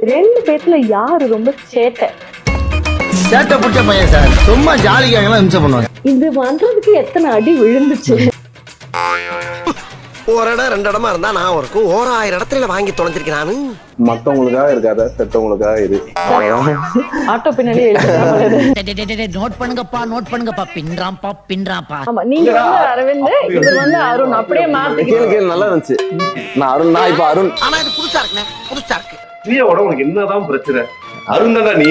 ரெண்டு பேத்துல யாரு ரொம்ப சேட்டை? சேட்டை புடிச்ச பையன் சார். சும்மா ஜாலிக்காக இம்சை பண்ணுவாங்க. இது பண்றதுக்கு எத்தனை அடி விழுந்துச்சு? ஒரு இடம் ரெண்டு இடமா இருந்தா நான் இருக்கும் 1000 இடத்துல வாங்கி தொலைஞ்சிருக்கேன் நானு. மத்தவங்களுக்காக இருக்காத, பெற்றவங்களுக்காக இரு. ஆட்டோ பின்னாடி நோட் பண்ணுங்கப்பா பின்றாம்பா. ஆமா, நீங்க வந்து அரவிந்த், இவர் வந்து அருண். அப்படியே மாத்தி கேளு நல்லா இருந்துச்சு. நான் அருண், நான் இப்ப அருண். ஆனா இது புதுசா இருக்குண்ணே, புதுசா இருக்கு. பிரியாவோட உனக்கு என்னதான் பிரச்சனை? அருண் தானா நீ?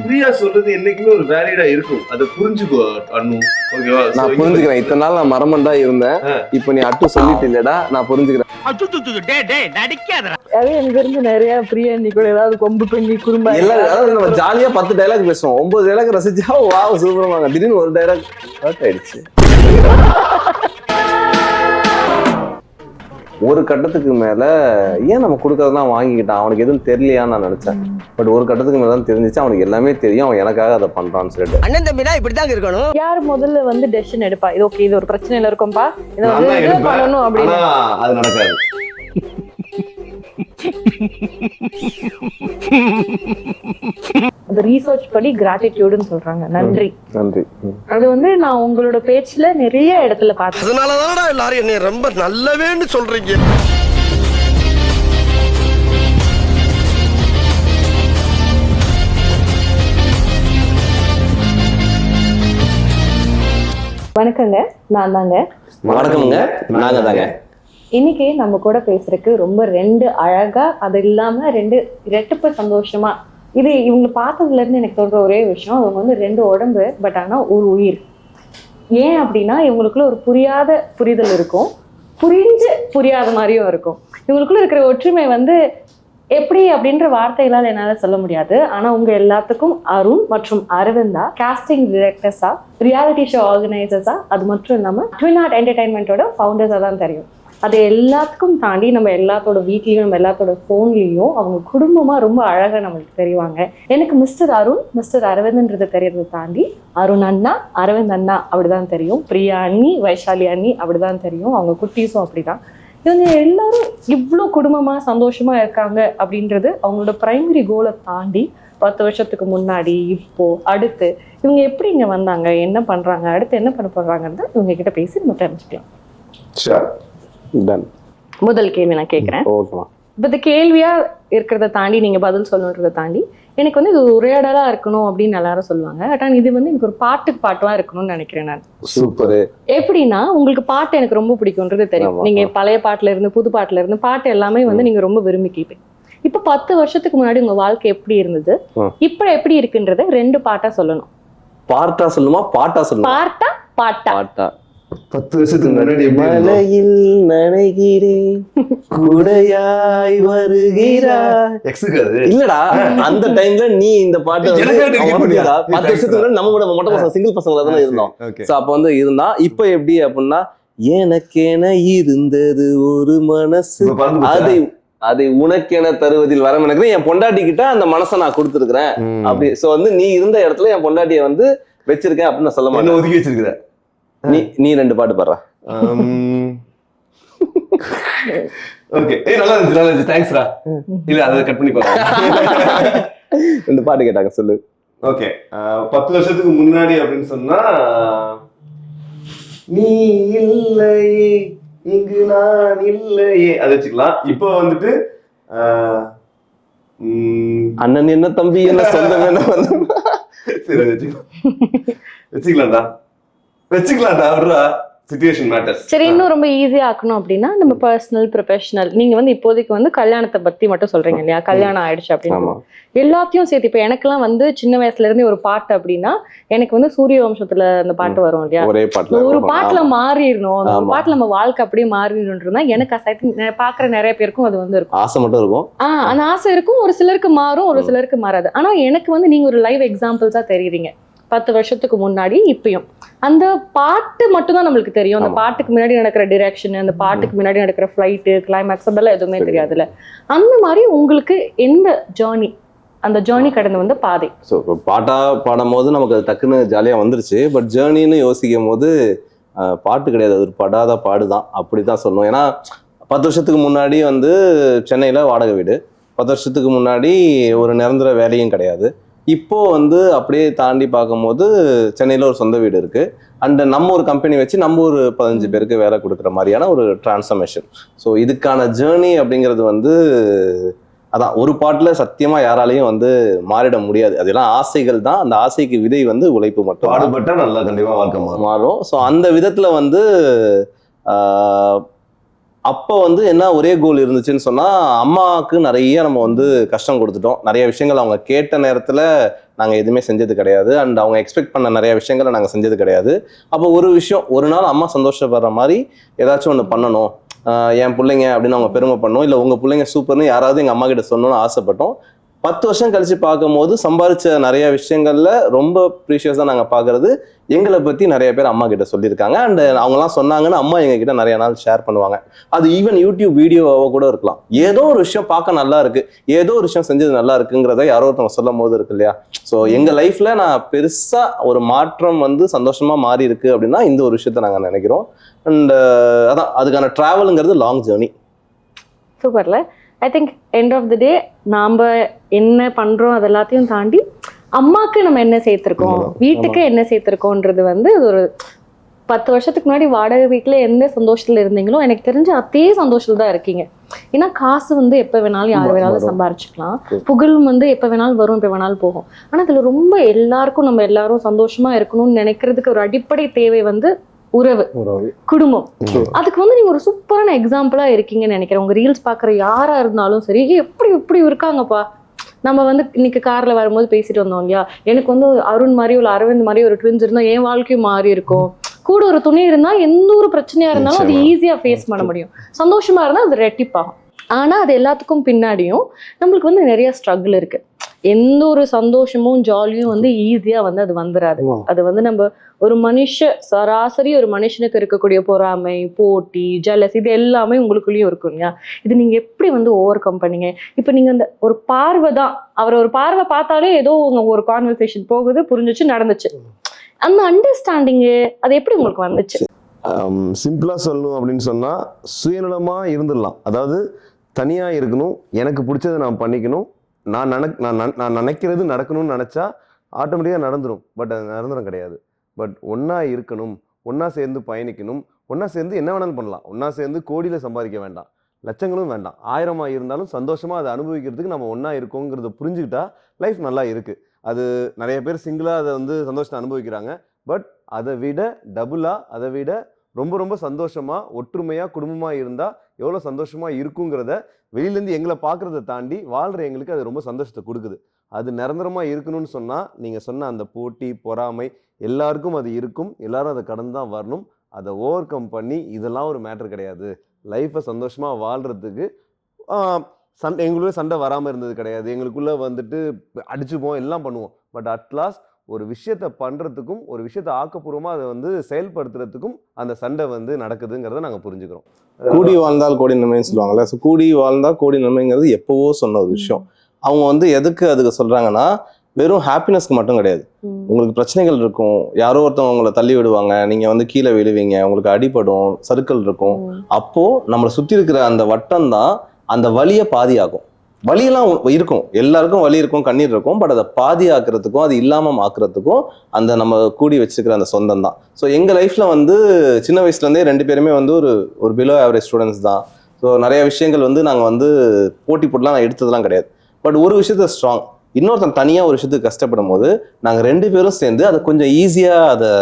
பிரியா சொல்றது என்னைக்குமே ஒரு வேலிடா இருக்கும், அதை புரிஞ்சுக்கோ அண்ணு. ஓகேவா? நான் புரிஞ்சுக்கிறேன். இத்தனை நாள் நான் மரமண்டா இருந்தேன், இப்ப நீ அட்டு சொல்லிட்டு இல்லடா, நான் புரிஞ்சுக்கிறேன். எனக்கு இருந்து நிறைய பிரியா நீ கூட ஏதாவது கொம்பு பண்ணி குறும்பா அதாவது நம்ம ஜாலியா 10 டைலாக் பேசுவோம், 9 டைலாக் ரசிச்சா வாவ் சூப்பரமாங்க. திடீர்னு ஒரு டைலாக் ஹர்ட் ஆயிடுச்சு. ஒரு கட்டத்துக்கு மேல ஏன் நம்ம கொடுக்கறதுதான் வாங்கிக்கிட்டான், அவனுக்கு எதுவும் தெரியலையான்னு நான் நினைச்சேன். பட் ஒரு கட்டத்துக்கு மேல தான் தெரிஞ்சிச்சு அவனுக்கு எல்லாமே தெரியும், அவன் எனக்காக அதை பண்றான்னு சொல்லிட்டு. அண்ணன் தம்பினா இப்படிதாங்க இருக்கணும். யாரு முதல்ல வந்து டெசிஷன் எடுப்பா? இது ஓகே, இது ஒரு பிரச்சனையில இருக்கும்பா, இதை வந்து பண்ணணும் அப்படின்னு. அது நடக்காது. அந்த ரீசர்ச் படி கிராட்டிடியூடுன்னு சொல்றாங்க, நன்றி. நன்றி. அது வந்து நான் உங்களோட பேச்சுல நிறைய இடத்துல பார்த்தேன். அதனாலதானடா எல்லாரும் என்னை ரொம்ப நல்லவேன்னு சொல்றீங்க. வணக்கங்க, நான் தாங்க. வணக்கம்ங்க, நாங்க தாங்க. இன்னைக்கு நம்ம கூட பேசுறதுக்கு ரொம்ப ரெண்டு அழகா, அது இல்லாம ரெண்டு இரட்டிப்பு சந்தோஷமா, இது இவங்க பார்த்ததுல இருந்து எனக்கு தோன்ற ஒரே விஷயம், அவங்க வந்து ரெண்டு உடம்பு, பட் ஆனா ஒரு உயிர். ஏன் அப்படின்னா இவங்களுக்குள்ள ஒரு புரியாத புரிதல் இருக்கும், புரிஞ்சு புரியாத மாதிரியும் இருக்கும். இவங்களுக்குள்ள இருக்கிற ஒற்றுமை வந்து எப்படி அப்படின்ற வார்த்தைகளால் என்னால சொல்ல முடியாது. ஆனா உங்க எல்லாத்துக்கும் அருண் மற்றும் அரவிந்தா காஸ்டிங் டிரெக்டர்ஸா, ரியாலிட்டி ஷோ ஆர்கனைசர்ஸா, அது மட்டும் இல்லாம ட்வின் ஆர்ட் என்டர்டைன்மெண்டோட ஃபவுண்டர்ஸா தான் தெரியும். அது எல்லாத்துக்கும் தாண்டி நம்ம எல்லாத்தோட வீட்லையும் நம்ம எல்லாத்தோட ஃபோன்லேயும் அவங்க குடும்பமா ரொம்ப அழகா நம்மளுக்கு தெரிவாங்க. எனக்கு மிஸ்டர் அருண் மிஸ்டர் அரவிந்த்ன்றது தெரியறதை தாண்டி அருண் அண்ணா அரவிந்த் அண்ணா அப்படிதான் தெரியும், பிரியா அண்ணி வைஷாலி அண்ணி அப்படிதான் தெரியும், அவங்க குட்டீஸும் அப்படிதான். இவங்க எல்லாரும் இவ்வளோ குடும்பமா சந்தோஷமா இருக்காங்க அப்படின்றது அவங்களோட பிரைமரி கோலை தாண்டி 10 வருஷத்துக்கு முன்னாடி இப்போ அடுத்து இவங்க எப்படி இங்க வந்தாங்க, என்ன பண்றாங்க, அடுத்து என்ன பண்ண போறாங்கன்னு இவங்க கிட்ட பேசி நம்ம தெரிஞ்சுக்கலாம். முதல் கேள்வி நான் கேட்கிறேன். இப்ப இந்த கேள்வியா இருக்கிறத தாண்டி நீங்க பதில் சொல்லணுன்றதை தாண்டி எனக்கு வந்து இது உரையாடலா இருக்கணும் அப்படின்னு எல்லாரும் சொல்லுவாங்க. ஆனா இது வந்து எனக்கு ஒரு பாட்டுலாம் இருக்கணும்னு நினைக்கிறேன் நான். சூப்பர். எப்படின்னா உங்களுக்கு பாட்டு எனக்கு ரொம்ப பிடிக்கும்ன்றது தெரியும். நீங்க பழைய பாட்டுல இருந்து புது பாட்டுல இருந்து பாட்டு எல்லாமே வந்து நீங்க ரொம்ப விரும்பி கேட்பீங்க. இப்ப 10 வருஷத்துக்கு முன்னாடி உங்க வாழ்க்கை எப்படி இருந்தது, இப்ப எப்படி இருக்குன்றத 2 பாட்டா சொல்லணும். பாட்டா சொல்லுமா பாட்டா சொல்லுமா? பாட்டா பாட்டா. 10 வருஷத்துக்கு முன்னாடி மலையில் நனைகிறேன் குடையாய் வருகிறாய். இல்லடா, அந்த டைம்ல நீ இந்த பாட்டு 10 வருஷத்துக்கு முன்னாடி நம்ம கூட மொட்டை பசங்க சிங்கிள் பசங்களா தானே இருந்தோம். சோ அப்ப வந்து இருந்தா இப்ப எப்படி அப்படின்னா, எனக்கென இருந்தது ஒரு மனசு, அதை உனக்கென தருவதில் வரம் எனக்கு, என் பொண்டாட்டி கிட்ட அந்த மனசை நான் கொடுத்துருக்கிறேன் அப்படி. சோ வந்து நீ இருந்த இடத்துல என் பொண்டாட்டிய வந்து வச்சிருக்கேன் அப்படின்னு நான் சொல்ல மாட்டேன். ஒதுக்கி வச்சிருக்கிற நீ 2 பாட்டு பாடுற. ஓகே, நல்லா இருந்துச்சு. தேங்க்ஸ்ரா. இல்ல அதை கட் பண்ணி பாருங்க. 2 பாட்டு கேட்டாங்க, சொல்லு. ஓகே, 10 வருஷத்துக்கு முன்னாடி அப்படின்னு சொன்னா, நீ இல்லையே இங்கு நான் இல்லையே, அது வச்சுக்கலாம். இப்போ வந்துட்டு அண்ணன் என்ன தம்பி என்ன சொந்தம் என்ன சரி வச்சுக்கலாம்டா. Situation matters. சரி, இன்னும் ரொம்ப ஈஸியா ஆக்கணும் அப்படின்னா நம்ம பர்சனல் ப்ரொஃபஷனல், நீங்க வந்து இப்போதைக்கு வந்து கல்யாணத்தை பத்தி மட்டும் சொல்றீங்க இல்லையா, கல்யாணம் ஆயிடுச்சு அப்படின்னு எல்லாத்தையும் சேர்த்து. இப்ப எனக்கெல்லாம் வந்து சின்ன வயசுல இருந்தே ஒரு பாட்டு அப்படின்னா எனக்கு வந்து சூரிய வம்சத்துல அந்த பாட்டு வரும் இல்லையா, ஒரு பாட்டுல மாறிடணும், அந்த பாட்டுல நம்ம வாழ்க்கை அப்படியே மாறிடணும்ன்றதுனா எனக்கு பாக்குற நிறைய பேருக்கும் அது வந்து இருக்கும், ஆசை மட்டும் இருக்கும். அந்த ஆசை இருக்கும். ஒரு சிலருக்கு மாறும், ஒரு சிலருக்கு மாறாது. ஆனா எனக்கு வந்து நீங்க ஒரு லைவ் எக்ஸாம்பிள்ஸா தெரியுறீங்க. 10 வருஷத்துக்கு முன்னாடி இப்பயும் அந்த பாட்டு மட்டும் தான் நம்மளுக்கு தெரியும். அந்த பாட்டுக்கு முன்னாடி நடக்கிற டிரெக்ஷன், அந்த பாட்டுக்கு முன்னாடி நடக்கிற ஃபிளைட்டு, கிளைமேக்ஸ் அதெல்லாம் எதுவுமே தெரியாதுல்ல. அந்த மாதிரி உங்களுக்கு எந்த ஜேர்னி, அந்த ஜேர்னி கடந்து வந்த பாதை? ஸோ பாட்டா பாடும் போது நமக்கு அது டக்குன்னு ஜாலியாக வந்துருச்சு. பட் ஜேர்னின்னு யோசிக்கும் போது பாட்டு கிடையாது, அது ஒரு படாத பாடு தான், அப்படி தான் சொல்லணும். ஏன்னா 10 வருஷத்துக்கு முன்னாடி வந்து சென்னையில் வாடகை வீடு, 10 வருஷத்துக்கு முன்னாடி ஒரு நிரந்தர வேலையும் கிடையாது. இப்போ வந்து அப்படியே தாண்டி பார்க்கும்போது சென்னையில் ஒரு சொந்த வீடு இருக்கு. அண்ட் நம்ம ஒரு கம்பெனி வச்சு நம்ம ஒரு 15 பேருக்கு வேலை கொடுக்குற மாதிரியான ஒரு டிரான்ஸ்ஃபர்மேஷன். ஸோ இதுக்கான ஜேர்னி அப்படிங்கிறது வந்து அதான் ஒரு பாட்டுல சத்தியமா யாராலையும் வந்து மாறிட முடியாது. அதெல்லாம் ஆசைகள் தான். அந்த ஆசைக்கு விதை வந்து உழைப்பு மட்டும். பாடுபட்டா நல்லா கண்டிப்பா வாழ்க்கை மாறும். ஸோ அந்த விதத்துல வந்து அப்போ வந்து என்ன ஒரே கோல் இருந்துச்சுன்னு சொன்னா, அம்மாவுக்கு நிறைய நம்ம வந்து கஷ்டம் கொடுத்துட்டோம். நிறைய விஷயங்கள் அவங்க கேட்ட நேரத்துல நாங்க எதுவுமே செஞ்சது கிடையாது. அண்ட் அவங்க எக்ஸ்பெக்ட் பண்ண நிறைய விஷயங்களை நாங்க செஞ்சது கிடையாது. அப்போ ஒரு விஷயம், ஒரு நாள் அம்மா சந்தோஷப்படுற மாதிரி ஏதாச்சும் ஒன்று பண்ணணும், என் பிள்ளைங்க அப்படின்னு அவங்க பெருமை பண்ணோம், இல்லை உங்க பிள்ளைங்க சூப்பர்னு யாராவது எங்க அம்மா கிட்ட சொல்லணும்னு ஆசைப்பட்டோம். 10 வருஷம் கழிச்சு பார்க்கும்போது சம்பாதிச்ச நிறைய விஷயங்கள்ல ரொம்ப ப்ரீஷியஸா நாங்க பாக்குறது எங்களை பத்தி நிறைய பேர் அம்மா கிட்ட சொல்லியிருக்காங்க. அண்ட் அவங்கலாம் சொன்னாங்கன்னு அம்மா எங்க கிட்ட நிறைய நாள் ஷேர் பண்ணுவாங்க. அது ஈவன் யூடியூப் வீடியோவோ கூட இருக்கலாம். ஏதோ ஒரு விஷயம் பார்க்க நல்லா இருக்கு, ஏதோ ஒரு விஷயம் செஞ்சது நல்லா இருக்குங்கிறத யாரோ ஒருத்தவங்க சொல்லும் போது இருக்கு இல்லையா. ஸோ எங்க லைஃப்ல நான் பெருசா ஒரு மாற்றம் வந்து சந்தோஷமா மாறி இருக்கு அப்படின்னா இந்த ஒரு விஷயத்த நாங்க நினைக்கிறோம். அண்ட் அதான் அதுக்கான டிராவலுங்கிறது லாங் ஜேர்னி. சூப்பர்ல. I think end of the day நாம் என்ன பண்ணுறோம் அது எல்லாத்தையும் தாண்டி அம்மாவுக்கு நம்ம என்ன சேர்த்துருக்கோம், வீட்டுக்கு என்ன சேர்த்துருக்கோன்றது வந்து ஒரு 10 வருஷத்துக்கு முன்னாடி வாடகை வீட்டில் எந்த சந்தோஷத்தில் இருந்தீங்களோ எனக்கு தெரிஞ்சு அதே சந்தோஷத்தில் தான் இருக்கீங்க. ஏன்னா காசு வந்து எப்போ வேணாலும் யார் வேணாலும் சம்பாரிச்சுக்கலாம், புகழும் வந்து எப்போ வேணாலும் வரும், எப்போ வேணாலும் போகும். ஆனால் இதில் ரொம்ப எல்லாருக்கும் நம்ம எல்லாரும் சந்தோஷமா இருக்கணும்னு நினைக்கிறதுக்கு ஒரு அடிப்படை தேவை வந்து உறவு, குடும்பம். அதுக்கு வந்து நீங்க ஒரு சூப்பரான எக்ஸாம்பிளா இருக்கீங்கன்னு நினைக்கிறேன். உங்க ரீல்ஸ் பாக்குற யாரா இருந்தாலும் சரி, எப்படி இருக்காங்கப்பா. நம்ம வந்து இன்னைக்கு கார்ல வரும்போது பேசிட்டு வந்தோம் இல்லையா, எனக்கு வந்து அருண் மாதிரி ஒரு அரவிந்த் மாதிரி ஒரு ட்வின்ஸ் இருந்தா என் வாழ்க்கையும் மாறி இருக்கும். கூட ஒரு துணை இருந்தா எந்த ஒரு பிரச்சனையா இருந்தாலும் அது ஈஸியா ஃபேஸ் பண்ண முடியும். சந்தோஷமா இருந்தா அது ரெட்டிப்பாகும். ஆனா அது எல்லாத்துக்கும் பின்னாடியும் நம்மளுக்கு வந்து நிறைய ஸ்ட்ரகிள் இருக்கு. எந்த ஒரு சந்தோஷமும் ஜாலியும் வந்து ஈஸியா வந்து அது வந்துடாது. அது வந்து நம்ம ஒரு சராசரி ஒரு மனுஷனுக்கு இருக்கக்கூடிய பொறாமை, போட்டி, ஜெலஸ் இது எல்லாமே உங்களுக்குள்ளேயும் இருக்கும் இல்லையா. இது நீங்க எப்படி வந்து ஓவர் கம் பண்ணீங்க? இப்ப நீங்க அந்த ஒரு பார்வை தான், அவரை ஒரு பார்வை பார்த்தாலே ஏதோ ஒரு கான்வர்சேஷன் போகுது, புரிஞ்சிச்சு, நடந்துச்சு. அந்த அண்டர்ஸ்டாண்டிங்கு அது எப்படி உங்களுக்கு வந்துச்சு? சிம்பிளா சொல்லணும் அப்படின்னு சொன்னா சுயநலமா இருந்துடலாம். அதாவது தனியா இருக்கணும், எனக்கு பிடிச்சதை நான் பண்ணிக்கணும், நான் நினைக்கிறது நடக்கணும்னு நினைச்சா ஆட்டோமேட்டிக்காக நடந்துடும். பட் அது நிரந்தரம் கிடையாது. பட் ஒன்றா இருக்கணும், ஒன்றா சேர்ந்து பயணிக்கணும், ஒன்றா சேர்ந்து என்ன வேணாலும் பண்ணலாம். ஒன்றா சேர்ந்து கோடியில் சம்பாதிக்க வேண்டாம், லட்சங்களும் வேண்டாம், 1000 இருந்தாலும் சந்தோஷமாக அதை அனுபவிக்கிறதுக்கு நம்ம ஒன்றா இருக்கோங்கிறத புரிஞ்சுக்கிட்டா லைஃப் நல்லா இருக்குது. அது நிறைய பேர் சிங்கிளாக அதை வந்து சந்தோஷத்தை அனுபவிக்கிறாங்க. பட் அதை விட டபுளாக, அதை விட ரொம்ப ரொம்ப சந்தோஷமாக ஒற்றுமையாக குடும்பமாக இருந்தால் எவ்வளோ சந்தோஷமாக இருக்குங்கிறத வெளியிலேருந்து எங்களை பார்க்குறத தாண்டி வாழ்கிற எங்களுக்கு அது ரொம்ப சந்தோஷத்தை கொடுக்குது. அது நிரந்தரமாக இருக்கணும்னு சொன்னால் நீங்கள் சொன்ன அந்த போட்டி, பொறாமை எல்லாருக்கும் அது இருக்கும். எல்லாரும் அதை கடந்து தான் வரணும். அதை ஓவர் கம் பண்ணி இதெல்லாம் ஒரு மேட்டர் கிடையாது, லைஃப்பை சந்தோஷமாக வாழ்கிறதுக்கு எங்களுக்குள்ளே சண்டை வராமல் இருந்தது கிடையாது. எங்களுக்குள்ளே வந்துட்டு அடிச்சுப்போம், எல்லாம் பண்ணுவோம். பட் அட்லாஸ்ட் ஒரு விஷயத்தை பண்ணுறதுக்கும் ஒரு விஷயத்தை ஆக்கப்பூர்வமாக அதை வந்து செயல்படுத்துறதுக்கும் அந்த சண்டை வந்து நடக்குதுங்கிறத நாங்கள் புரிஞ்சுக்கிறோம். கூடி வாழ்ந்தால் கோடி நன்மைன்னு சொல்லுவாங்கல்ல. ஸோ கூடி வாழ்ந்தால் கோடி நன்மைங்கிறது எப்போவோ சொன்ன ஒரு விஷயம். அவங்க வந்து எதுக்கு அதுக்கு சொல்கிறாங்கன்னா, வெறும் ஹாப்பினஸ்க்கு மட்டும் கிடையாது. உங்களுக்கு பிரச்சனைகள் இருக்கும், யாரோ ஒருத்தவங்க உங்களை தள்ளி விடுவாங்க, நீங்கள் வந்து கீழே விழுவீங்க, உங்களுக்கு அடிபடும், சறுக்கல் இருக்கும். அப்போது நம்மளை சுற்றி இருக்கிற அந்த வட்டம் தான் அந்த வலியை பாதியாகும். வலியெல்லாம் இருக்கும், எல்லாருக்கும் வலி இருக்கும், கண்ணீர் இருக்கும். பட் அதை பாதியாக்குறதுக்கும் அது இல்லாமல் ஆக்குறதுக்கும் அந்த நம்ம கூடி வச்சுக்கிற அந்த சொந்தம் தான். ஸோ எங்கள் லைஃப்பில் வந்து சின்ன வயசுலேருந்தே 2 பேருமே வந்து ஒரு பிலோ ஆவரேஜ் ஸ்டூடெண்ட்ஸ் தான். ஸோ நிறைய விஷயங்கள் வந்து நாங்கள் வந்து போட்டி போட்டுலாம் நான் எடுத்ததெல்லாம் கிடையாது. பட் ஒரு விஷயத்த ஸ்ட்ராங், இன்னொருத்தன் தனியாக ஒரு விஷயத்துக்கு கஷ்டப்படும் போது நாங்கள் 2 பேரும் சேர்ந்து அதை கொஞ்சம் ஈஸியாக அதை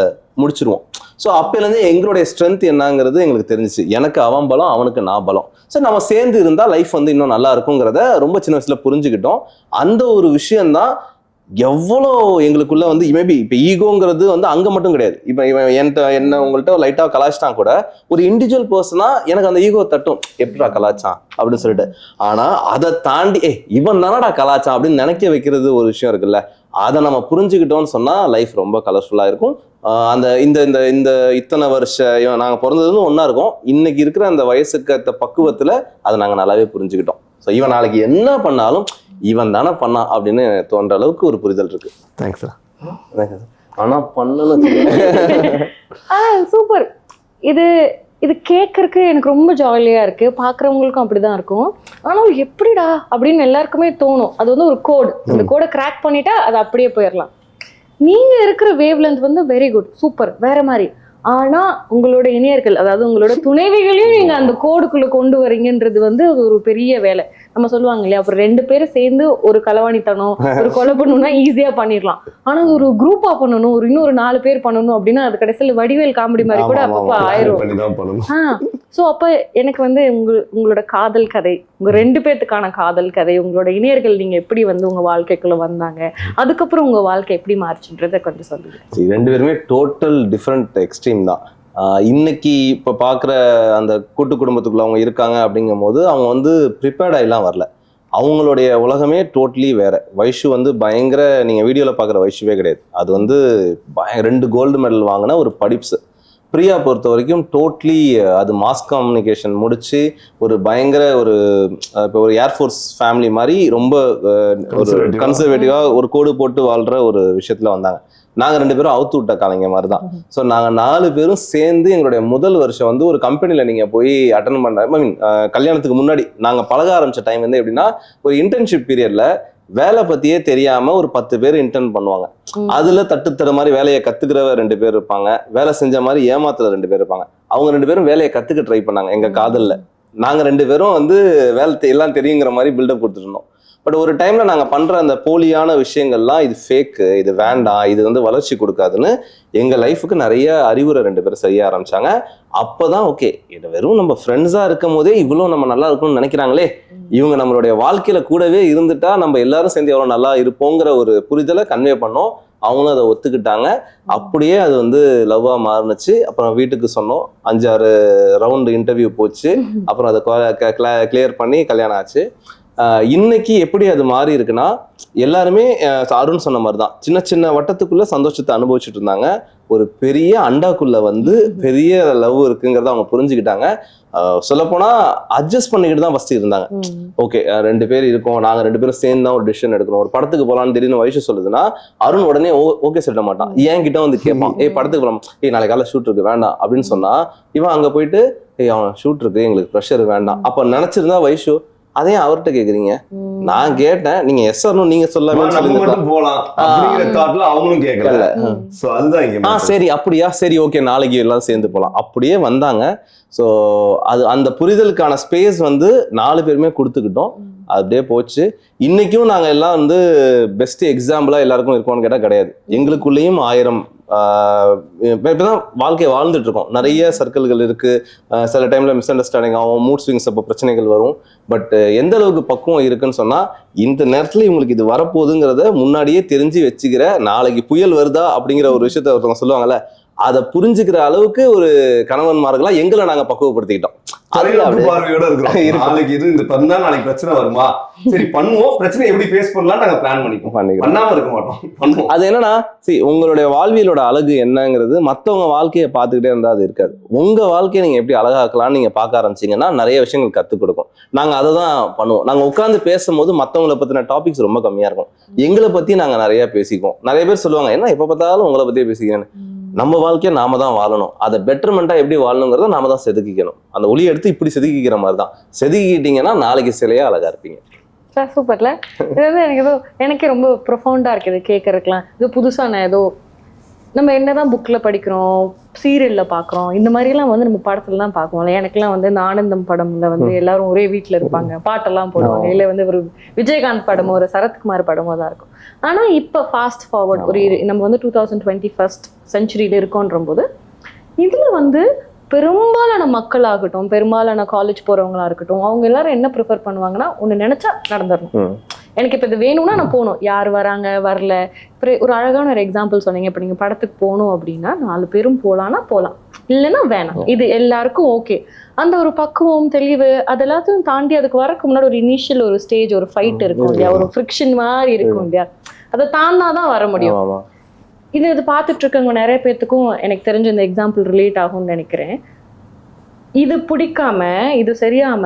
முடிச்சிருவோம். ஸோ அப்போலேருந்தே எங்களுடைய ஸ்ட்ரென்த் என்னங்கிறது எங்களுக்கு தெரிஞ்சிச்சு. எனக்கு அவன் பலம், அவனுக்கு நான் பலம். ஸோ நம்ம சேர்ந்து இருந்தால் லைஃப் வந்து இன்னும் நல்லா இருக்குங்கிறத ரொம்ப சின்ன வயசுல புரிஞ்சுக்கிட்டோம். அந்த ஒரு விஷயம்தான் எவ்வளோ எங்களுக்குள்ள வந்து மேபி இப்போ ஈகோங்கிறது வந்து அங்கே மட்டும் கிடையாது. இப்போ இவன் என்ன உங்கள்கிட்ட லைட்டாக கலாய்ச்சிட்டான் கூட ஒரு இண்டிவிஜுவல் பர்சனா எனக்கு அந்த ஈகோ தட்டும், எப்படிடா கலாச்சான் அப்படின்னு சொல்லிட்டு. ஆனால் அதை தாண்டி இவன் தானடா கலாச்சான் அப்படின்னு நினைக்க வைக்கிறது ஒரு விஷயம் இருக்குல்ல. அதை நம்ம புரிஞ்சுக்கிட்டோம்னு சொன்னால் லைஃப் ரொம்ப கலர்ஃபுல்லாக இருக்கும். அந்த இந்த இந்த இந்த இத்தனை வருஷம் நாங்கள் பிறந்தது ஒன்றா இருக்கோம். இன்னைக்கு இருக்கிற அந்த வயசுக்கு பக்குவத்தில் அதை நாங்கள் நல்லாவே புரிஞ்சுக்கிட்டோம். ஸோ இவன் நாளைக்கு என்ன பண்ணாலும் இவன் தானே பண்ணான் அப்படின்னு தோன்ற அளவுக்கு ஒரு புரிதல் இருக்கு. Thanks sir. ஆனால் பண்ணணும். சூப்பர். இது இது கேட்கறதுக்கு எனக்கு ரொம்ப ஜாலியா இருக்கு, பாக்குறவங்களுக்கும் அப்படிதான் இருக்கும். ஆனால் எப்படிடா அப்படின்னு எல்லாருக்குமே தோணும். அது வந்து ஒரு கோடு, அந்த கோடை கிராக் பண்ணிட்டா அது அப்படியே போயிடலாம். நீங்க இருக்கிற வேவ் லென்த் வந்து வெரி குட், சூப்பர், வேற மாதிரி. ஆனா உங்களோட இணையர்கள், அதாவது உங்களோட துணைவிகளையும் நீங்க அந்த கோடுக்குள்ள கொண்டு வரீங்கன்றது வந்து அது ஒரு பெரிய வேலை. நம்ம சொல்லுவாங்க இல்லையா, அப்புறம் 2 பேரும் சேர்ந்து ஒரு களவாணித்தனம், ஒரு கொலை பண்ணணும்னா ஈஸியா பண்ணிடலாம். ஆனா அது ஒரு குரூப்பா பண்ணணும், ஒரு இன்னொரு 4 பேர் பண்ணணும் அப்படின்னா அது கடைசியில் வடிவேல் காமெடி மாதிரி கூட அப்பப்போ ஆயிரும். ஸோ அப்போ எனக்கு வந்து உங்களோட காதல் கதை, உங்க 2 பேர்த்துக்கான காதல் கதை, உங்களோட இணையர்கள் நீங்க எப்படி வந்து உங்க வாழ்க்கைக்குள்ள வந்தாங்க, அதுக்கப்புறம் உங்க வாழ்க்கை எப்படி மாறிச்சுன்றதை கொஞ்சம் சொல்லுங்க. 2 பேருமே டோட்டல் டிஃப்ரெண்ட் எக்ஸ்ட்ரீம் தான். இன்னைக்கு இப்போ பார்க்குற அந்த கூட்டு குடும்பத்துக்குள்ள அவங்க இருக்காங்க அப்படிங்கும் போது அவங்க வந்து ப்ரிப்பேர்டாகலாம் வரல. அவங்களுடைய உலகமே டோட்டலி வேற. வைஷு வந்து பயங்கர, நீங்கள் வீடியோவில் பார்க்குற வைஷுவே கிடையாது. அது வந்து 2 கோல்டு மெடல் வாங்கின ஒரு படிப்ஸ். பிரியா பொறுத்த வரைக்கும் டோட்டலி அது மாஸ் கம்யூனிகேஷன் முடிச்சு ஒரு பயங்கர ஒரு இப்போ ஒரு ஏர்ஃபோர்ஸ் ஃபேமிலி மாதிரி ரொம்ப ஒரு கன்சர்வேட்டிவாக ஒரு கோடு போட்டு வாழ்கிற ஒரு விஷயத்தில் வந்தாங்க. நாங்கள் 2 பேரும் அவுத்து விட்ட காலைங்க மாதிரி தான். ஸோ நாங்கள் 4 பேரும் சேர்ந்து எங்களுடைய முதல் வருஷம் வந்து ஒரு கம்பெனியில் நீங்கள் போய் அட்டன் பண்ணுற, ஐ மீன் கல்யாணத்துக்கு முன்னாடி நாங்கள் பழக ஆரம்பித்த டைம் வந்து எப்படின்னா, ஒரு இன்டர்ன்ஷிப் பீரியடில் வேலை பற்றியே தெரியாமல் ஒரு 10 பேர் இன்டர்ன் பண்ணுவாங்க. அதில் தட்டுத்தர மாதிரி வேலையை கற்றுக்கிறவ 2 பேர் இருப்பாங்க, வேலை செஞ்ச மாதிரி ஏமாத்துற 2 பேர் இருப்பாங்க. அவங்க 2 பேரும் வேலையை கற்றுக்க ட்ரை பண்ணாங்க எங்கள் காதலில். நாங்கள் 2 பேரும் வந்து வேலை எல்லாம் தெரியுங்கிற மாதிரி பில்டப் கொடுத்துருந்தோம். பட் ஒரு டைம்ல நாங்க பண்ற அந்த போலியான விஷயங்கள்லாம் இது ஃபேக்கு, இது வேண்டாம், இது வந்து வளர்ச்சி கொடுக்காதுன்னு எங்க லைஃபுக்கு நிறைய அறிவுரை 2 பேரும் செய்ய ஆரம்பிச்சாங்க. அப்பதான் ஓகே, இது வெறும் நம்ம ஃப்ரெண்ட்ஸா இருக்கும் போதே இவ்வளவு நம்ம நல்லா இருக்கணும்னு நினைக்கிறாங்களே, இவங்க நம்மளுடைய வாழ்க்கையில கூடவே இருந்துட்டா நம்ம எல்லாரும் சேர்ந்து எவ்வளவு நல்லா இருப்போங்கிற ஒரு புரிதலை கன்வே பண்ணோம். அவங்களும் அதை ஒத்துக்கிட்டாங்க. அப்படியே அது வந்து லவ்வா மாறுனுச்சு. அப்புறம் வீட்டுக்கு சொன்னோம், 5-6 ரவுண்டு இன்டர்வியூ போச்சு. அப்புறம் அதை கிளியர் பண்ணி கல்யாணம் ஆச்சு. இன்னைக்கு எப்படி அது மாறி இருக்குன்னா, எல்லாருமே அருண் சொன்ன மாதிரி தான் சின்ன சின்ன வட்டத்துக்குள்ள சந்தோஷத்தை அனுபவிச்சுட்டு இருந்தாங்க. ஒரு பெரிய அண்டாக்குள்ள வந்து பெரிய லவ் இருக்குங்கிறத அவங்க புரிஞ்சுக்கிட்டாங்க. சொல்லப்போனா அட்ஜஸ்ட் பண்ணிக்கிட்டு தான் ஃபர்ஸ்ட் இருந்தாங்க. ஓகே 2 பேர் இருக்கோம், நாங்க 2 பேரும் சேர்ந்து தான் ஒரு டிசிஷன் எடுக்கணும். ஒரு படத்துக்கு போலான்னு திடீர்னு வைஷு சொல்லுதுன்னா அருண் உடனே ஓகே சொல்ல மாட்டான், என்கிட்ட வந்து கேட்பான், படத்துக்கு போலாம், நாளைக்கு காலைல ஷூட் இருக்கு வேண்டாம் அப்படின்னு சொன்னா, இவன் அங்க போயிட்டு அவன் ஷூட் இருக்கு எங்களுக்கு ப்ரெஷர் வேண்டாம். அப்ப நினைச்சிருந்தா வைஷு அதையும் அவர்கிட்ட கேக்குறீங்க, நான் கேட்டேன், நீங்க எஸ் ஆர் நீங்க சொல்லாம போலாம் அப்படிங்கிற தாட்ல அவங்களும் கேட்கல. சோ அதுதான் இங்க சரி அப்படியா, சரி ஓகே நாளைக்கு எல்லாம் சேர்ந்து போலாம் அப்படியே வந்தாங்க. ஸோ அது அந்த புரிதலுக்கான ஸ்பேஸ் வந்து 4 பேருமே கொடுத்துக்கிட்டோம். அப்படியே போச்சு. இன்னைக்கும் நாங்கள் எல்லாம் வந்து பெஸ்ட் எக்ஸாம்பிளா எல்லாருக்கும் இருக்கோம்னு கேட்டால் கிடையாது. எங்களுக்குள்ளேயும் 1000 இப்பதான் வாழ்க்கையை வாழ்ந்துட்டு இருக்கோம். நிறைய சர்க்கிள்கள் இருக்கு. சில டைம்ல மிஸ் அண்டர்ஸ்டாண்டிங் ஆகும், மூட் ஸ்விங்ஸ், அப்போ பிரச்சனைகள் வரும். பட் எந்த அளவுக்கு பக்குவம் இருக்குன்னு சொன்னா, இந்த நேரத்துல இவங்களுக்கு இது வரப்போகுதுங்கிறத முன்னாடியே தெரிஞ்சு வச்சுக்கிற, நாளைக்கு புயல் வருதா அப்படிங்கிற ஒரு விஷயத்த ஒருத்தவங்க சொல்லுவாங்கல்ல, அதை புரிஞ்சுக்கிற அளவுக்கு ஒரு கணவன்மார்களா எங்களை நாங்க பக்குவப்படுத்திக்கிட்டோம். பார்வையோட இருக்கிறோம். நாளைக்கு இது இந்த பண்ணா நாளைக்கு பிரச்சனை வருமா, சரி பண்ணுவோம், பிரச்சனை எப்படி ஃபேஸ் பண்ணலாம் நாங்க பிளான் பண்ணாம இருக்க மாட்டோம், பண்ணுவோம். அது என்னன்னா, சரி உங்களுடைய வாழ்வியலோட அழகு என்னங்கிறது மத்தவங்க வாழ்க்கையை பார்த்துக்கிட்டே இருந்தா அது இருக்காது. உங்க வாழ்க்கையை நீங்க எப்படி அழகாக்கலாம்னு நீங்க பார்க்க ஆரம்பிச்சீங்கன்னா நிறைய விஷயங்கள் கத்துக் கொடுக்கும். நாங்க அதை தான் பண்ணுவோம். நாங்க உட்கார்ந்து பேசும்போது மத்தவங்களை பத்தின டாபிக்ஸ் ரொம்ப கம்மியா இருக்கும். எங்களை பத்தி நாங்க நிறைய பேசிக்குவோம். நிறைய பேர் சொல்லுவாங்க, என்ன எப்ப பார்த்தாலும் உங்களை பத்தியே பேசிக்கிறேன்னு. நம்ம வாழ்க்கையை நாம தான் வாழணும். அதை பெட்டர்மெண்டா எப்படி வாழணுங்கிறத நாம தான் செதுக்கிக்கணும். அந்த ஒளியை எடுத்து இப்படி செதுக்கிக்கிற மாதிரி தான் செதுக்கிக்கிட்டீங்கன்னா நாளைக்கு சிலையா அழகா இருப்பீங்க. சூப்பர்ல. இது வந்து எனக்கு ரொம்ப ப்ரொஃபவுண்டா இருக்குது கேட்கறதுக்குலாம். இது புதுசா நான் ஏதோ நம்ம என்னதான் புக்ல படிக்கிறோம், சீரியல்ல பாக்குறோம், இந்த மாதிரி எல்லாம் வந்து நம்ம படத்துல தான் பார்க்குவோம்ல. எனக்குலாம் வந்து இந்த ஆனந்தம் படம்ல வந்து எல்லாரும் ஒரே வீட்டுல இருப்பாங்க, பாட்டெல்லாம் போடுவாங்க. இல்ல வந்து ஒரு விஜயகாந்த் படமோ ஒரு சரத்குமார் படமோ தான் இருக்கும். ஆனா இப்ப ஃபாஸ்ட் ஃபார்வர்ட் ஒரு நம்ம வந்து 2021st செஞ்சுரியில இருக்கோன்ற போது இதுல வந்து பெரும்பாலான மக்களாகட்டும், பெரும்பாலான காலேஜ் போறவங்களா இருக்கட்டும், அவங்க எல்லாரும் என்ன ப்ரிஃபர் பண்ணுவாங்கன்னா, ஒண்ணு நினைச்சா நடந்துடணும். எனக்கு இப்போ இது வேணும்னா நான் போகணும், யார் வராங்க வரல. ஒரு அழகான ஒரு எக்ஸாம்பிள் சொன்னீங்க. இப்போ நீங்கள் படத்துக்கு போகணும் அப்படின்னா 4 பேரும் போகலான்னா போகலாம், இல்லைன்னா வேணாம். இது எல்லாருக்கும் ஓகே. அந்த ஒரு பக்குவம், தெளிவு, அதெல்லாத்தையும் தாண்டி அதுக்கு வரக்கு முன்னாடி ஒரு இனிஷியல் ஒரு ஸ்டேஜ், ஒரு ஃபைட் இருக்கும் இல்லையா, ஒரு ஃப்ரிக்ஷன் மாதிரி இருக்கும் இல்லையா, அதை தாண்டாதான் வர முடியும். இது பார்த்துட்டு இருக்கவங்க நிறைய பேர்த்துக்கும் எனக்கு தெரிஞ்ச இந்த எக்ஸாம்பிள் ரிலேட் ஆகும்னு நினைக்கிறேன். இது பிடிக்காம, இது சரியாம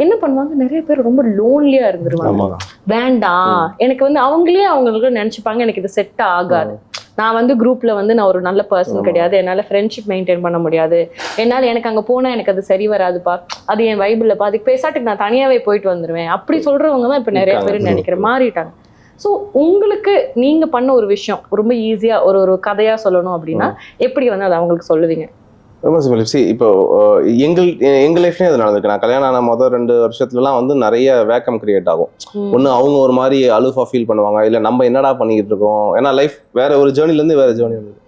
என்ன பண்ணுவாங்க, நிறைய பேர் ரொம்ப லோன்லியா இருந்துருவாங்க. வேண்டாம், எனக்கு வந்து அவங்களே அவங்களுக்கு நினைச்சுப்பாங்க எனக்கு இது செட் ஆகாது. நான் வந்து குரூப்ல வந்து நான் ஒரு நல்ல பர்சன் கிடையாது, என்னால ஃப்ரெண்ட்ஷிப் மெயின்டைன் பண்ண முடியாது, என்னால எனக்கு அங்க போனா எனக்கு அது சரி வராதுப்பா, அது என் வைபிள்லப்பா, அதுக்கு பேசாட்டுக்கு நான் தனியாவே போயிட்டு வந்துருவேன், அப்படி சொல்றவங்க தான் இப்ப நிறைய பேர் நினைக்கிறேன் மாறிட்டாங்க. ஸோ உங்களுக்கு நீங்க பண்ண ஒரு விஷயம் ரொம்ப ஈஸியா ஒரு கதையா சொல்லணும் அப்படின்னா எப்படி வந்து அதை அவங்களுக்கு சொல்லுவீங்க? ரொம்ப சிம்பிள். சி இப்போ எங்கள் லைஃப்லேயும் அது நடந்திருக்கு. நான் கல்யாணம் ஆன மொதல் 2 வருஷத்துலலாம் வந்து நிறைய வேக்கம் கிரியேட் ஆகும். ஒன்று அவங்க ஒரு மாதிரி அலுஃபா ஃபீல் பண்ணுவாங்க, இல்லை நம்ம என்னடா பண்ணிக்கிட்டு இருக்கோம், ஏன்னா லைஃப் வேற ஒரு ஜேர்னிலேருந்து வேற ஜேர்னி இருந்தது.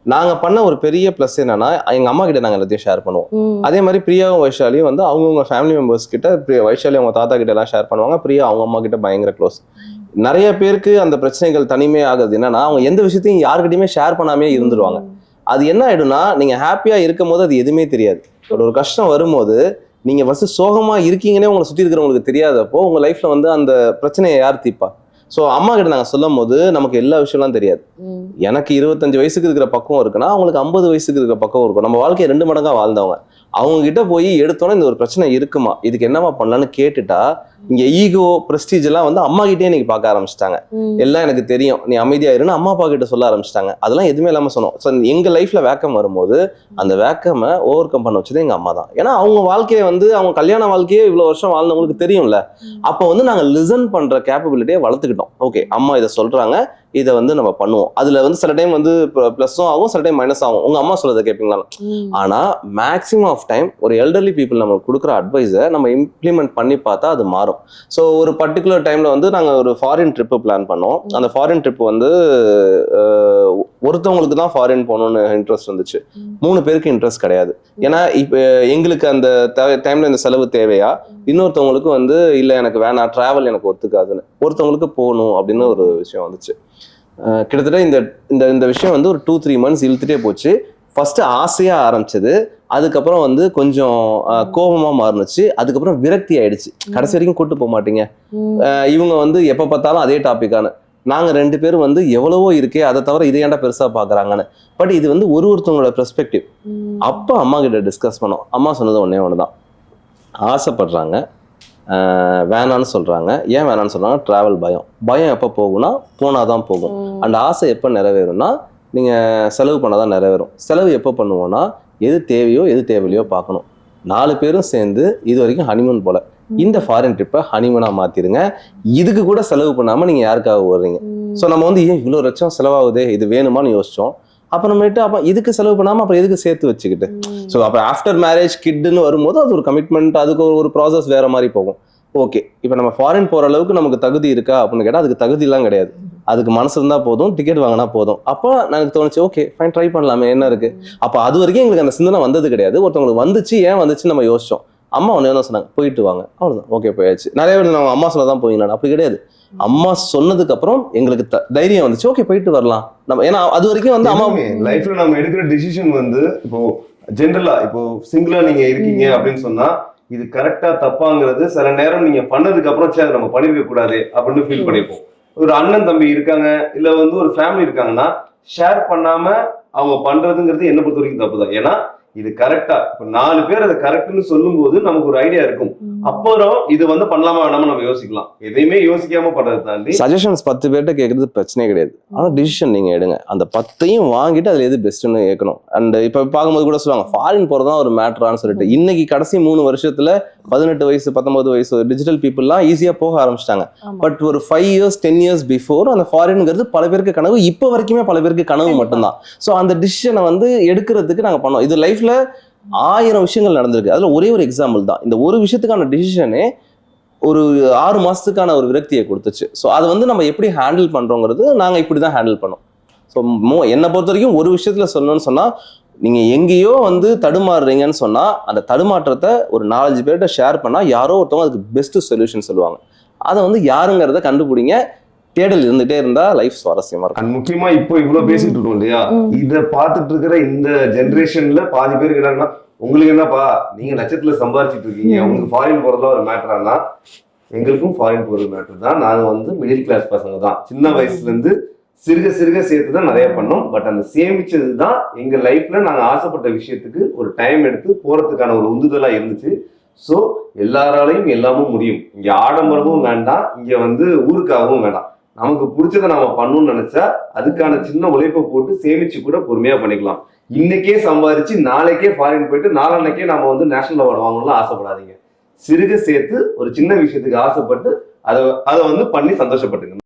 நாங்கள் பண்ண ஒரு பெரிய ப்ளஸ் என்னன்னா எங்கள் அம்மா கிட்ட நாங்கள் எல்லாத்தையும் ஷேர் பண்ணுவோம். அதே மாதிரி பிரியாவும் வைஷாலியும் வந்து அவங்கவுங்க ஃபேமிலி மெம்பர்ஸ் கிட்ட, வைஷாலி அவங்க தாத்தா கிட்ட எல்லாம் ஷேர் பண்ணுவாங்க, பிரியா அவங்க அம்மா கிட்ட பயங்கர க்ளோஸ். நிறைய பேருக்கு அந்த பிரச்சனைகள் தனிமே ஆகுது என்னன்னா அவங்க எந்த விஷயத்தையும் யாருக்கிட்டையுமே ஷேர் பண்ணாமே இருந்துருவாங்க. அது என்ன ஆயிடும்னா நீங்க ஹாப்பியா இருக்கும் போது அது எதுவுமே தெரியாது. ஒரு கஷ்டம் வரும்போது நீங்க ஃபர்ஸ்ட் சோகமா இருக்கீங்கன்னே உங்களை சுற்றி இருக்கிறவங்களுக்கு தெரியாதப்போ உங்க லைஃப்ல வந்து அந்த பிரச்சனையை யார் தீர்ப்பா? ஸோ அம்மா கிட்ட நாங்கள் சொல்லும் போது நமக்கு எல்லா விஷயம்லாம் தெரியாது. எனக்கு 25 வயசுக்கு இருக்கிற பக்கம் இருக்குன்னா அவங்களுக்கு 50 வயசுக்கு இருக்கிற பக்கம் இருக்கும். நம்ம வாழ்க்கையை 2 மடங்கா வாழ்ந்தவங்க. அவங்க கிட்ட போய் எடுத்தோன்னே இந்த ஒரு பிரச்சனை இருக்குமா, இதுக்கு என்னவா பண்ணலான்னு கேட்டுட்டா இங்க ஈகோ பிரஸ்டீஜ் எல்லாம் வந்து அம்மா கிட்டே இன்னைக்கு பார்க்க ஆரம்பிச்சிட்டாங்க. எல்லாம் எனக்கு தெரியும், நீ அமைதியா இருன்னு அம்மா அப்பா கிட்ட சொல்ல ஆரம்பிச்சிட்டாங்க. அதெல்லாம் எதுவுமே இல்லாம சொன்னோம். ஸோ எங்க லைஃப்ல வேக்கம் வரும்போது அந்த வேக்கமை ஓவர் கம் பண்ண வச்சது எங்க அம்மா தான். ஏன்னா அவங்க வாழ்க்கையை வந்து அவங்க கல்யாண வாழ்க்கையே இவ்வளவு வருஷம் வாழ்ந்தவங்களுக்கு தெரியும்ல. அப்போ வந்து நாங்க லிசன் பண்ற கேப்பபிலிட்டியை வளர்த்துக்கிட்டோம். ஓகே, அம்மா இதை சொல்றாங்க, இதை வந்து நம்ம பண்ணுவோம். அதுல வந்து சில டைம் வந்து பிளஸும் ஆகும், சில டைம் மைனஸ் ஆகும். உங்க அம்மா சொல்றதை கேட்பீங்களா? ஆனா மேக்ஸிமம் ஆஃப் டைம் ஒரு எல்டர்லி பீப்புள் நமக்கு கொடுக்குற அட்வைஸை நம்ம இம்ப்ளிமெண்ட் பண்ணி பார்த்தா அது மாறும். ஸோ ஒரு பர்டிகுலர் டைம்ல வந்து நாங்கள் ஒரு ஃபாரின் ட்ரிப்பு பிளான் பண்ணோம். அந்த ஃபாரின் ட்ரிப் வந்து ஒருத்தவங்களுக்கு தான் ஃபாரின் போகணும்னு இன்ட்ரெஸ்ட் இருந்துச்சு, 3 பேருக்கு இன்ட்ரெஸ்ட் கிடையாது. ஏன்னா இப்போ எங்களுக்கு அந்த டைம்ல இந்த செலவு தேவையா, இன்னொருத்தவங்களுக்கு வந்து இல்லை எனக்கு வேணாம், டிராவல் எனக்கு ஒத்துக்காதுன்னு, ஒருத்தவங்களுக்கு போகணும் அப்படின்னு ஒரு விஷயம் வந்துச்சு. கிட்டத்தட்ட இந்த விஷயம் வந்து ஒரு 2-3 மந்த்ஸ் இழுத்துட்டே போச்சு. ஃபர்ஸ்ட் ஆசையா ஆரம்பிச்சது, அதுக்கப்புறம் வந்து கொஞ்சம் கோபமா மாறுனுச்சு, அதுக்கப்புறம் விரக்தி ஆயிடுச்சு. கடைசி வரைக்கும் கூட்டு போக மாட்டீங்க, இவங்க வந்து எப்ப பார்த்தாலும் அதே டாபிக்கான, நாங்க 2 பேரும் வந்து எவ்வளவோ இருக்கே அதை தவிர இதை ஏன்டா பெருசா பாக்குறாங்கன்னு. பட் இது வந்து ஒருத்தவங்களோட பெர்ஸ்பெக்டிவ். அப்ப அம்மா கிட்ட டிஸ்கஸ் பண்ணோம். அம்மா சொன்னது ஒண்ணுதான், ஆசைப்படுறாங்க, வேணான்னு சொல்றாங்க. ஏன் வேணான்னு சொல்றாங்க? டிராவல் பயம் எப்போ போகும்னா போனாதான் போகும். அந்த ஆசை எப்போ நிறைவேறும்னா நீங்க செலவு பண்ணாதான் நிறைவேறும். செலவு எப்போ பண்ணுவோம்னா எது தேவையோ எது தேவையிலையோ பார்க்கணும். 4 பேரும் சேர்ந்து இது வரைக்கும் ஹனிமூன் போல, இந்த ஃபாரின் ட்ரிப்பை ஹனிமூனா மாத்திருங்க. இதுக்கு கூட செலவு பண்ணாம நீங்க யாருக்காக ஓடுறீங்க? ஸோ நம்ம வந்து ஏன் இவ்வளோ லட்சம் செலவாகுதே, இது வேணுமான்னு யோசிச்சோம். அப்புறமேட்டு அப்போ இதுக்கு செலவு பண்ணாம அப்புறம் எதுக்கு சேர்த்து வச்சுக்கிட்டு. ஸோ அப்போ ஆஃப்டர் மேரேஜ் கிட்னு வரும்போது அது ஒரு கமிட்மெண்ட், அதுக்கு ஒரு ப்ராசஸ் வேற மாதிரி போகும். ஓகே, இப்போ நம்ம ஃபாரின் போற அளவுக்கு நமக்கு தகுதி இருக்கா அப்படின்னு கேட்டால் அதுக்கு தகுதியெல்லாம் கிடையாது. அதுக்கு மனசு இருந்தா போதும், டிக்கெட் வாங்கினா போதும். அப்போ எனக்கு தோணுச்சு, ஓகே ஃபைன், ட்ரை பண்ணலாமே, என்ன இருக்கு. அப்போ அது வரைக்கும் எங்களுக்கு அந்த சிந்தனை வந்தது கிடையாது. ஒருத்தவங்களுக்கு வந்துச்சு, ஏன் வந்துச்சுன்னு நம்ம யோசிச்சோம். அம்மா ஒன்று தான் சொன்னாங்க, போயிட்டு வாங்க, அவ்வளோதான். ஓகே போயாச்சு. நிறைய பேர் நம்ம அம்மா சொன்னதான் போவீங்களா? அப்படி கிடையாது. அம்மா சொன்னதுக்கு அப்புறம் எங்களுக்கு தைரியம் வந்துச்சு, ஓகே போயிட்டு வரலாம் நம்ம. ஏன்னா அது வரைக்கும் வந்து அம்மா லைஃப்ல நம்ம எடுக்கிற டிசிஷன் வந்து இப்போ ஜென்ரலா இப்போ சிங்கிளா நீங்க இருக்கீங்க அப்படின்னு சொன்னா இது கரெக்டா தப்பாங்கிறது சில நேரம் நீங்க பண்ணதுக்கு அப்புறம் சரி நம்ம பண்ணிருக்க கூடாது அப்படின்னு ஃபீல் பண்ணிருப்போம். ஒரு அண்ணன் தம்பி இருக்காங்க, இல்ல வந்து ஒரு ஃபேமிலி இருக்காங்கன்னா ஷேர் பண்ணாம அவங்க பண்றதுங்கிறது என்ன பொறுத்த வரைக்கும் தப்பு தான். ஏன்னா இது கரெக்டா இப்ப 4 பேர் அதை கரெக்ட்னு சொல்லும் போது நமக்கு ஒரு ஐடியா இருக்கும். அப்புறம் இது வந்து பண்ணலாமா வேணாம நம்ம யோசிக்கலாம். எதையுமே யோசிக்காம பண்றதை தாண்டி சஜஷன்ஸ் 10 பேர்கிட்ட கேட்கறது பிரச்சனையே கிடையாது. ஆனா டிசிஷன் நீங்க எடுங்க. அந்த 10ஐயும் வாங்கிட்டு அதுல எது பெஸ்ட்னு கேட்கணும். அண்ட் இப்ப பார்க்கும்போது கூட சொல்லுவாங்க ஃபாரின் போறதா ஒரு மேட்டரான்னு சொல்லிட்டு. இன்னைக்கு கடைசி 3 வருஷத்துல 18 வயசு 19 வயசு டிஜிட்டல் பீப்புள்லாம் ஈஸியா போக ஆரம்பிச்சிட்டாங்க. பட் ஒரு 5 இயர்ஸ் 10 இயர்ஸ் பிஃபோர் அந்த ஃபாரின்ங்கிறது பல பேருக்கு கனவு, இப்போ வரைக்குமே பல பேருக்கு கனவு மட்டும்தான். ஸோ அந்த டிசிஷனை வந்து எடுக்கிறதுக்கு நாங்க பண்ணோம். இது லைஃப்ல 1000 விஷயங்கள் நடந்திருக்கு. அதுல ஒரே ஒரு எக்ஸாம்பிள் தான். இந்த ஒரு விஷயத்துக்கான டிசிஷனே ஒரு 6 மாசத்துக்கான ஒரு விரக்தியை கொடுத்துச்சு. ஸோ அதை வந்து நம்ம எப்படி ஹேண்டில் பண்றோங்கிறது நாங்க இப்படிதான் ஹேண்டில் பண்ணோம். ஸோ என்னை பொறுத்த வரைக்கும் ஒரு விஷயத்துல சொல்லணும்னு சொன்னா, நீங்க எங்கேயோ வந்து தடுமாறுறீங்கன்னு சொன்னா அந்த தடுமாற்றத்தை ஒரு 4-5 பேர்கிட்ட ஷேர் பண்ணா யாரோ ஒருத்தவங்க அதுக்கு பெஸ்ட் சொல்யூஷன் சொல்லுவாங்க. அதை வந்து யாருங்கிறத கண்டுபிடிங்க. தேடல் இருந்துட்டே இருந்தா லைஃப் சுவாரஸ்யமா இருக்கும். அண்ட் முக்கியமா இப்போ இவ்வளவு பேசிட்டு இருக்கோம் இல்லையா, இதை பார்த்துட்டு இருக்கிற இந்த ஜெனரேஷன்ல பாதி பேருக்கு என்னன்னா, உங்களுக்கு என்னப்பா நீங்க லட்சத்துல சம்பாதிச்சுட்டு இருக்கீங்க, உங்களுக்கு ஃபாரின் போறதுலாம் ஒரு மேட்டரானா, எங்களுக்கும் ஃபாரின் போறது மேட்டர் தான். நாங்க வந்து மிடில் கிளாஸ் பசங்க தான். சின்ன வயசுல இருந்து சிறுக சிறுக சேர்த்து தான் நிறைய பண்ணோம். பட் அந்த சேமிச்சது தான் எங்க லைஃப்ல நாங்க ஆசைப்பட்ட விஷயத்துக்கு ஒரு டைம் எடுத்து போறதுக்கான ஒரு உந்துதலா இருந்துச்சு. ஸோ எல்லாராலையும் எல்லாமும் முடியும். இங்க ஆடம்பரமும் வேண்டாம், இங்க வந்து ஊருக்காகவும் வேண்டாம். நமக்கு பிடிச்சதை நாம பண்ணணும்னு நினைச்சா அதுக்கான சின்ன உழைப்பை போட்டு சேமிச்சு கூட பொறுமையா பண்ணிக்கலாம். இன்னைக்கே சம்பாதிச்சு நாளைக்கே ஃபாரின் போயிட்டு நாளன்னைக்கே நாம வந்து நேஷனல் அவார்டு வாங்கணும்னு ஆசைப்படாதீங்க. சிறுக சேர்த்து ஒரு சின்ன விஷயத்துக்கு ஆசைப்பட்டு அதை வந்து பண்ணி சந்தோஷப்பட்டுங்க.